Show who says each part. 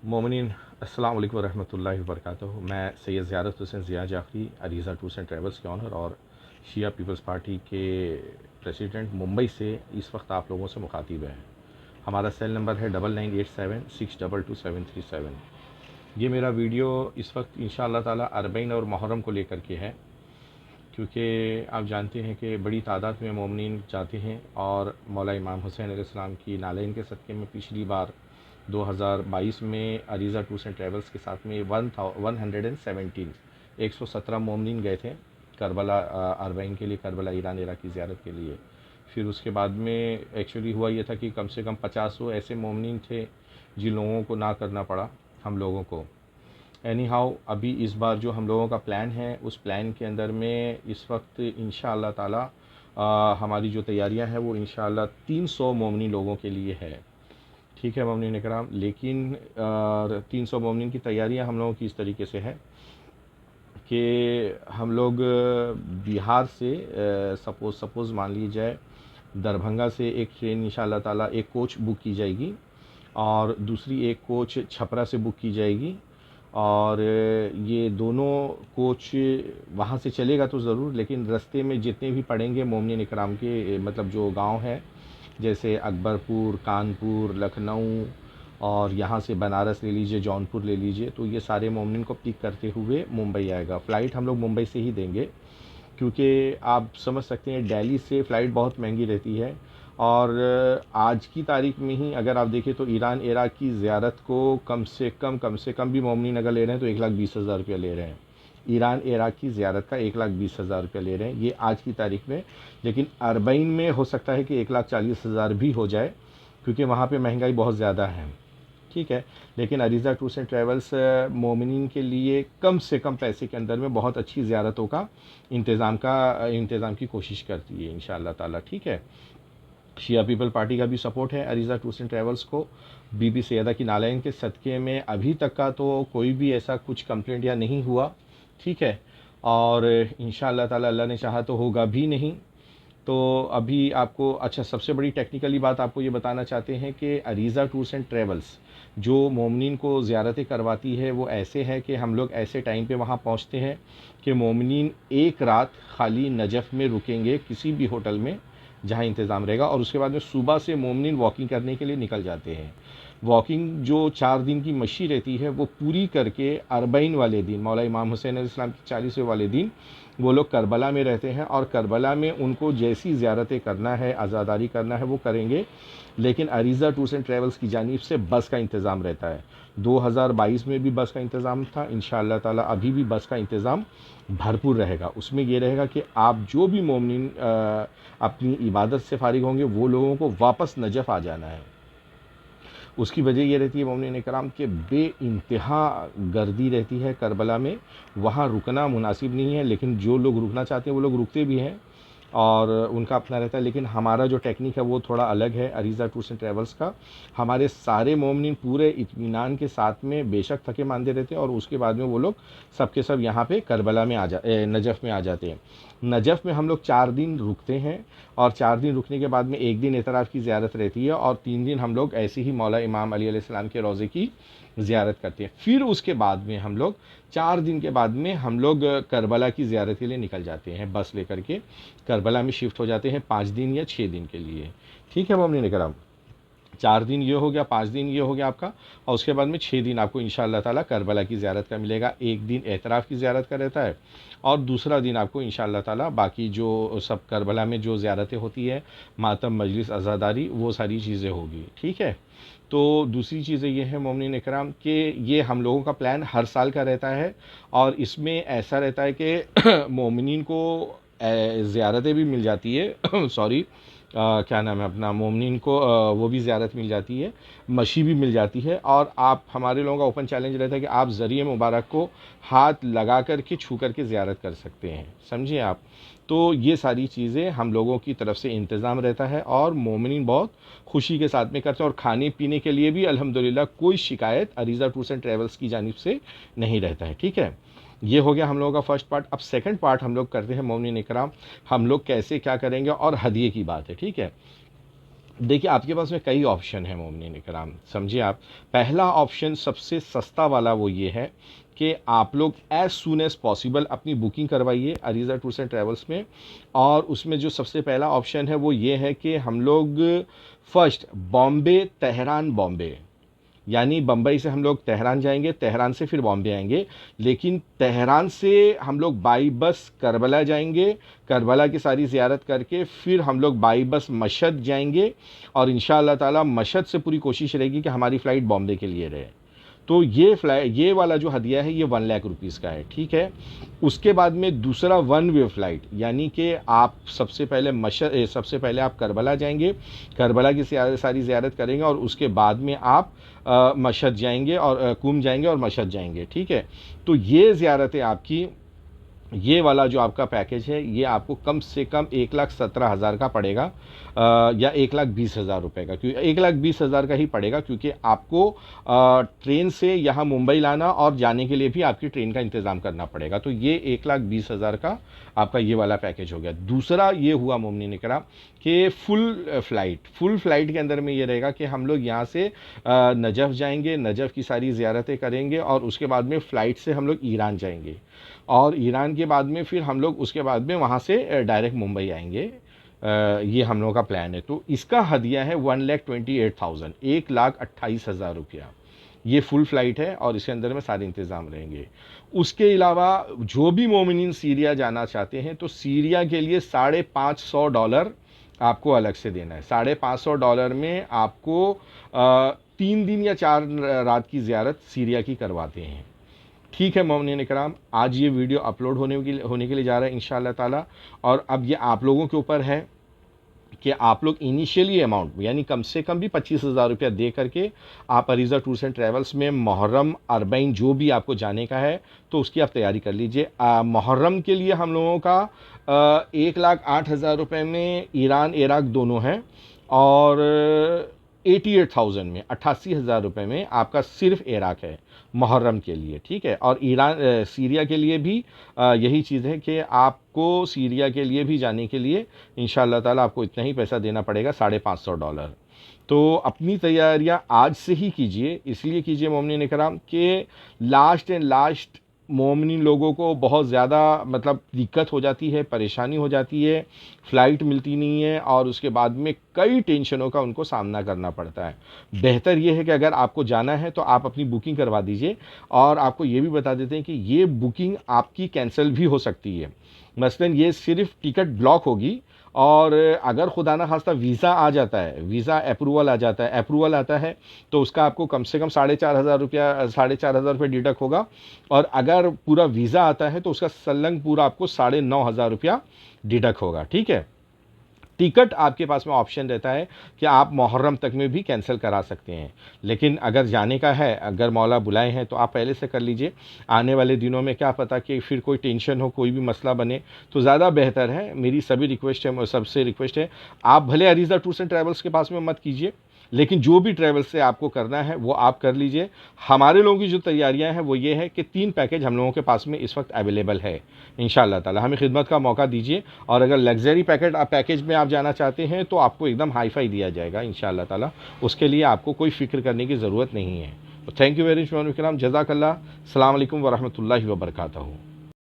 Speaker 1: मोमिनीन अस्सलाम वालेकुम रहमतुल्लाहि व बरकातुहू। मैं Syed Ziyarat Hussain Zia Jafri Areeza tours and travels के ऑनर और शिया पीपल्स पार्टी के प्रेसिडेंट मुंबई से इस वक्त आप लोगों से मुखातिब हैं। हमारा सेल नंबर है 9987622737। ये मेरा वीडियो इस वक्त इंशाअल्लाह ताला अरबईन और मुहर्रम को लेकर के है, क्योंकि आप जानते हैं कि बड़ी तादाद में मोमिनीन जाते हैं और मौला इमाम हुसैन अलैहिस्सलाम की नालैन के सदक़े में पिछली बार 2022 में अरीज़ा टूर्स एंड ट्रैवल्स के साथ में 117 मोमिनीन गए थे करबला अरबईन के लिए, करबला ईरान इराक़ की ज़ियारत के लिए। फिर उसके बाद में एक्चुअली हुआ ये था कि कम से कम 50 ऐसे मोमिनीन थे जिन लोगों को ना करना पड़ा हम लोगों को। एनी हाउ अभी इस बार जो हम लोगों का प्लान है, उस प्लान के अंदर में इस वक्त इंशाअल्लाह ताला हमारी जो तैयारियां हैं वो इंशाअल्लाह 300 मोमिनी लोगों के लिए है। ठीक है मोमिनीन इकराम, लेकिन 300 मोमिनीन की तैयारियां हम लोगों की इस तरीके से है कि हम लोग बिहार से सपोज़ मान ली जाए दरभंगा से एक ट्रेन इंशाअल्लाह ताला एक कोच बुक की जाएगी और दूसरी एक कोच छपरा से बुक की जाएगी। और ये दोनों कोच वहाँ से चलेगा तो ज़रूर, लेकिन रास्ते में जितने भी पड़ेंगे मोमिनीन इकराम के मतलब जो गांव है, जैसे अकबरपुर, कानपुर, लखनऊ और यहाँ से बनारस ले लीजिए, जौनपुर ले लीजिए, तो ये सारे मोमिनीन को पिक करते हुए मुंबई आएगा। फ़्लाइट हम लोग मुंबई से ही देंगे, क्योंकि आप समझ सकते हैं दिल्ली से फ़्लाइट बहुत महंगी रहती है। और आज की तारीख में ही अगर आप देखें तो ईरान इराक़ की ज़ियारत को कम से कम भी मोमिनीन अगर ले रहे हैं तो 1,20,000 रुपया ले रहे हैं। ईरान इराक़ की ज़ियारत का 1,20,000 रुपया ले रहे हैं, ये आज की तारीख में। लेकिन अरबईन में हो सकता है कि 1,40,000 भी हो जाए, क्योंकि वहाँ पे महंगाई बहुत ज़्यादा है। ठीक है, लेकिन अरीज़ा टूर्स एंड ट्रैवल्स मोमिनीन के लिए कम से कम पैसे के अंदर में बहुत अच्छी ज़ियारतों का इंतज़ाम की कोशिश करती है इंशाअल्लाह ताला। ठीक है, शिया पीपल पार्टी का भी सपोर्ट है अरीज़ा टूर्स एंड ट्रैवल्स को। बीबी सैयदा की नालैन के सदक़े में अभी तक का तो कोई भी ऐसा कुछ कंप्लेंट या नहीं हुआ। ठीक है, और इंशाअल्लाह ताला अल्लाह ने चाहा तो होगा भी नहीं। तो अभी आपको अच्छा सबसे बड़ी टेक्निकली बात आपको ये बताना चाहते हैं कि अरीज़ा टूर्स एंड ट्रैवल्स जो मोमिनीन को ज़ियारतें करवाती है वो ऐसे है कि हम लोग ऐसे टाइम पे वहाँ पहुँचते हैं कि मोमिनीन एक रात खाली नजफ़ में रुकेंगे किसी भी होटल में जहाँ इंतज़ाम रहेगा, और उसके बाद में सुबह से मोमिनीन वॉकिंग करने के लिए निकल जाते हैं। वॉकिंग जो 4 दिन की मशी रहती है वो पूरी करके अरबईन वाले दिन, मौला इमाम हुसैन अलैहिस्सलाम की 40वें वाले दिन वो लोग करबला में रहते हैं, और करबला में उनको जैसी ज़ियारतें करना है, अज़ादारी करना है वो करेंगे। लेकिन अरीज़ा टूर्स एंड ट्रैवल्स की जानिब से बस का इंतज़ाम रहता है। 2022 में भी बस का इंतज़ाम था, इंशाअल्लाह ताला अभी भी बस का इंतज़ाम भरपूर रहेगा। उसमें ये रहेगा कि आप जो भी मोमिनीन अपनी इबादत से फ़ारिग होंगे वो लोगों को वापस नजफ़ आ जाना है। उसकी वजह ये रहती है मोमिनीन इकराम के बेइंतहा गर्दी रहती है करबला में, वहाँ रुकना मुनासिब नहीं है, लेकिन जो लोग रुकना चाहते हैं वो लोग रुकते भी हैं और उनका अपना रहता है। लेकिन हमारा जो टेक्निक है वो थोड़ा अलग है अरीज़ा टूर्स एंड ट्रैवल्स का। हमारे सारे मोमिनीन पूरे इत्मीनान के साथ में बेशक थके मांदे रहते हैं और उसके बाद में वो लोग सब के सब यहाँ पे करबला में नजफ़ में आ जाते हैं। नजफ़ में हम लोग 4 दिन रुकते हैं, और 4 दिन रुकने के बाद में एक दिन एतराफ़ की ज़ियारत रहती है और 3 दिन हम लोग ऐसे ही मौला इमाम अली अलैहिस्सलाम के रोज़े की ज़ियारत करते हैं। फिर उसके बाद में हम लोग 4 दिन के बाद में हम लोग करबला की ज़ियारत के लिए निकल जाते हैं, बस लेकर के करबला में शिफ्ट हो जाते हैं 5 दिन या 6 दिन के लिए। ठीक है मोमिनीन इकराम, 4 दिन ये हो गया, 5 दिन ये हो गया आपका, और उसके बाद में 6 दिन आपको इंशाअल्लाह ताला करबला की ज़ियारत का मिलेगा। एक दिन एतराफ़ की ज़ियारत का रहता है और दूसरा दिन आपको इंशाअल्लाह ताला बाकी जो सब करबला में जो ज़ियारतें होती है, मातम, मजलिस, अज़ादारी, वो सारी चीज़ें होगी। ठीक है, तो दूसरी चीज़ें ये है मोमिनीन इकराम कि ये हम लोगों का प्लान हर साल का रहता है, और इसमें ऐसा रहता है कि मोमिनीन को ज़ियारतें भी मिल जाती है सॉरी क्या नाम है अपना, मोमिनीन को वो भी ज़ियारत मिल जाती है, मशी भी मिल जाती है, और आप हमारे लोगों का ओपन चैलेंज रहता है कि आप ज़रिए मुबारक को हाथ लगा कर के छू कर के ज़ियारत कर सकते हैं, समझिए आप। तो ये सारी चीज़ें हम लोगों की तरफ से इंतज़ाम रहता है और मोमिनीन बहुत खुशी के साथ में करते हैं, और खाने पीने के लिए भी अल्हम्दुलिल्लाह कोई शिकायत अरीज़ा टूर्स एंड ट्रैवल्स की जानिब से नहीं रहता है। ठीक है, ये हो गया हम लोगों का फर्स्ट पार्ट। अब सेकंड पार्ट हम लोग करते हैं मोमिनीन इकराम, हम लोग कैसे क्या करेंगे और हदिये की बात है। ठीक है, देखिए आपके पास में कई ऑप्शन है मोमिनीन इकराम, समझिए आप। पहला ऑप्शन सबसे सस्ता वाला वो ये है कि आप लोग एज सून एज पॉसिबल अपनी बुकिंग करवाइए अरीज़ा टूर्स एंड ट्रैवल्स में। और उसमें जो सबसे पहला ऑप्शन है वो ये है कि हम लोग फर्स्ट बॉम्बे तेहरान बॉम्बे, यानी बम्बई से हम लोग तेहरान जाएंगे, तेहरान से फिर बॉम्बे आएंगे। लेकिन तेहरान से हम लोग बाई बस करबला जाएंगे, करबला की सारी ज़ियारत करके फिर हम लोग बाई बस मशहद जाएंगे। और इंशाअल्लाह ताला मशहद से पूरी कोशिश रहेगी कि हमारी फ़्लाइट बॉम्बे के लिए रहे। तो ये वाला जो हदिया है ये 1 लाख रुपीज़ का है, ठीक है। उसके बाद में दूसरा वन वे फ़्लाइट, यानी कि आप सबसे पहले आप करबला जाएंगे, करबला की सारी ज़ियारत करेंगे और उसके बाद में आप मशहद जाएंगे और कूम जाएंगे और मशहद जाएंगे, ठीक है। तो ये ज़ियारतें आपकी, ये वाला जो आपका पैकेज है ये आपको कम से कम 1,17,000 का पड़ेगा, या 1,20,000 रुपये का, क्योंकि 1,20,000 का ही पड़ेगा, क्योंकि आपको ट्रेन से यहाँ मुंबई लाना और जाने के लिए भी आपकी ट्रेन का इंतज़ाम करना पड़ेगा। तो ये 1,20,000 का आपका ये वाला पैकेज हो गया। दूसरा ये हुआ मोमिनीन इकराम कि फुल फ्लाइट के अंदर में ये रहेगा कि हम लोग यहाँ से नजफ़ जाएंगे, नजफ़ की सारी ज़ियारतें करेंगे और उसके बाद में फ़्लाइट से हम लोग ईरान जाएंगे और ईरान के बाद में फिर हम लोग उसके बाद में वहाँ से डायरेक्ट मुंबई आएंगे। ये हम लोगों का प्लान है। तो इसका हदिया है 1,28,000, 1,28,000 रुपया। ये फुल फ्लाइट है और इसके अंदर में सारे इंतज़ाम रहेंगे। उसके अलावा जो भी मोमिनीन सीरिया जाना चाहते हैं तो सीरिया के लिए $550 आपको अलग से देना है। $550 में आपको 3 दिन या 4 रात की ज़ियारत सीरिया की करवाते हैं। ठीक है मोमिनीन इकराम, आज ये वीडियो अपलोड होने के लिए जा रहा है इंशाअल्लाह ताला। और अब ये आप लोगों के ऊपर है कि आप लोग इनिशियली अमाउंट यानी कम से कम भी 25,000 रुपया दे करके आप अरीज़ा टूर्स एंड ट्रैवल्स में मुहर्रम अरबईन जो भी आपको जाने का है तो उसकी आप तैयारी कर लीजिए। मुहर्रम के लिए हम लोगों का 1,08,000 रुपये में ईरान इराक दोनों हैं और 88,000 में 88,000 रुपये में आपका सिर्फ इराक है मुहर्रम के लिए, ठीक है। और सीरिया के लिए भी यही चीज़ है कि आपको सीरिया के लिए भी जाने के लिए इंशाअल्लाह ताला आपको इतना ही पैसा देना पड़ेगा, $550। तो अपनी तैयारियां आज से ही कीजिए, इसलिए कीजिए मोमिनीन इकराम कि लास्ट मोमिनीन लोगों को बहुत ज़्यादा मतलब दिक्कत हो जाती है, परेशानी हो जाती है, फ़्लाइट मिलती नहीं है और उसके बाद में कई टेंशनों का उनको सामना करना पड़ता है। बेहतर ये है कि अगर आपको जाना है तो आप अपनी बुकिंग करवा दीजिए। और आपको ये भी बता देते हैं कि ये बुकिंग आपकी कैंसिल भी हो सकती है। मसलन ये सिर्फ टिकट ब्लॉक होगी और अगर खुदा ना खास्ता वीज़ा आ जाता है, वीज़ा अप्रूवल आता है तो उसका आपको कम से कम 4,500 रुपये डिडक्ट होगा। और अगर पूरा वीज़ा आता है तो उसका संलग्न पूरा आपको 9,500 रुपया डिडक्ट होगा, ठीक है। टिकट आपके पास में ऑप्शन रहता है कि आप मुहर्रम तक में भी कैंसिल करा सकते हैं, लेकिन अगर जाने का है, अगर मौला बुलाए हैं तो आप पहले से कर लीजिए। आने वाले दिनों में क्या पता कि फिर कोई टेंशन हो, कोई भी मसला बने, तो ज़्यादा बेहतर है। मेरी सबसे रिक्वेस्ट है, आप भले अरीज़ा टूर्स एंड ट्रैवल्स के पास में मत कीजिए, लेकिन जो भी ट्रैवल से आपको करना है वो आप कर लीजिए। हमारे लोगों की जो तैयारियां हैं वो ये है कि 3 पैकेज हम लोगों के पास में इस वक्त अवेलेबल है। इंशाअल्लाह ताला हमें खिदमत का मौका दीजिए और अगर लग्जरी पैकेज में आप जाना चाहते हैं तो आपको एकदम हाई फाई दिया जाएगा इंशाअल्लाह ताला। उसके लिए आपको कोई फ़िक्र करने की ज़रूरत नहीं है। थैंक यू वेरी मच, जज़ाकल्लाह। अस्सलाम वालेकुम व रहमतुल्लाहि व बरकातहू।